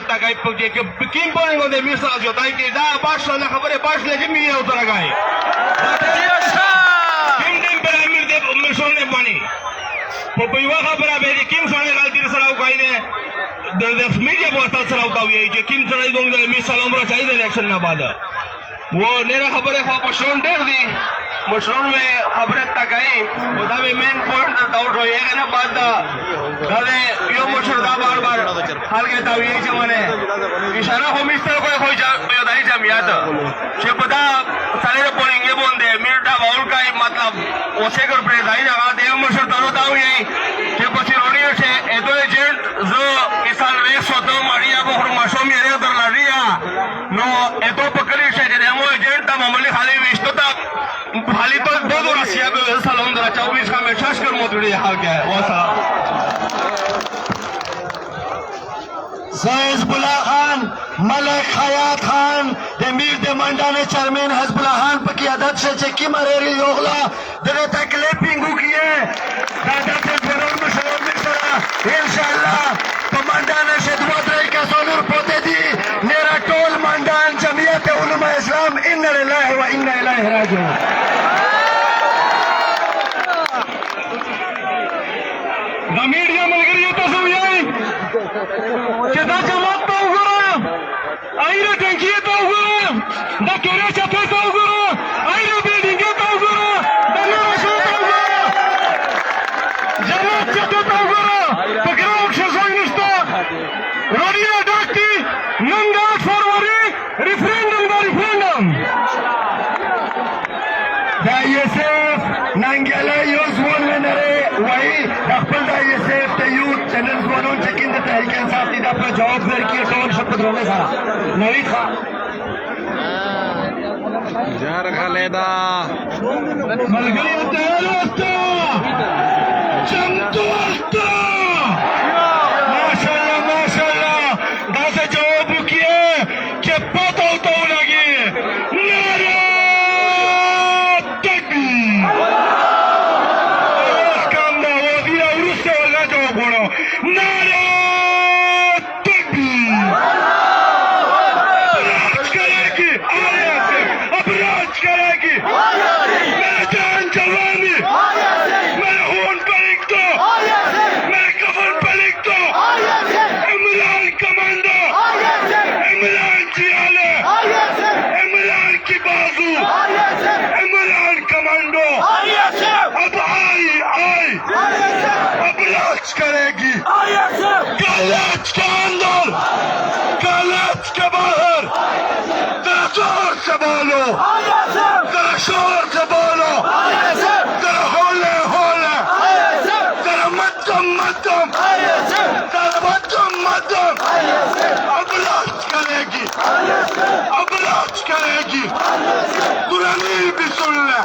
tagai puje ke kim pone ngode misal jo tai ke da basla na khabare basle je mi utara gai kim dem piramid de mission ne bani popuywa khabara be kim sone gal dir sarau kai ne de media bostal sarau ka ye je kim sarai dong de misal umra chai de election na bada वो नेरा खबर है mushroom देख दी mushroom में खबर तकाई उदा में main point doubt हो ये ना बात दादे यो मशरूम दा बार बार हाल के दाव ये जमाने इशारा हो मिस्टर को हो जा यो दाई जमियात से पता सारे पोलिंग ये बोंदे मिर्टा बाउल का मतलब ओसे कर प्रे दाई जगह दे मशरूम तारो दाव यही के पछि रोनी से एतो एजेंट जो इसाल वे सोतो मारिया बखर मशरूम ये दर लरिया नो एतो पकड़ी से एजेंट मामूली खाली विष्णुता खाली तो दो रसिया को सलाम दरा 24 का में शशकर मोदड़ी हाल क्या है वैसा हिजबुल्लाह खान मलिक हयात खान मीर दे मंडाने चेयरमैन हिजबुल्लाह खान पर की अध्यक्ष चेकी मरेरी योगला दरे तकलीफ पिंगू किए दादा से जरूर मशहूर मिसरा इंशाअल्लाह तो मंडाने से दुआ दरे का सोनूर पोते दी नेरा टोल मंडान जमीयत उलमा इस्लाम इन्ना लिल्लाहि व इन्ना इलैहि राजिऊन मीडिया मलगरी ये तो सब यही कितना जमात तो उगरा आई रे टंकी तो उगरा द केरे चपे तो उगरा आई रे बिल्डिंग तो उगरा द नरा शो तो उगरा जमात चतो तो उगरा पकड़ा अक्षर निष्ठा रोडिया डाक्टी नंगा फरवरी रेफरेंडम द रेफरेंडम दा यूसुफ नंगला यूसुफ नरे वही अकबर दा यूसुफ ते यूथ चैनल वालों चेकिंग द तहरीक इंसाफ दी अपना जवाब दर की टोन शपथ रोने सारा नवी खा जार खालेदा मलगरी तैयार होता चमतो होता माशाल्लाह दासे जवाब किए के पता तो लगी नारा करेगी गलत के अंदर गलत के बाहर तेरा जोर से बोलो तेरा शोर से बोलो तेरा होले होले तेरा मध्यम मध्यम तेरा मध्यम मध्यम अबलाज करेगी अबलाज करेगी कुरानी भी सुन ले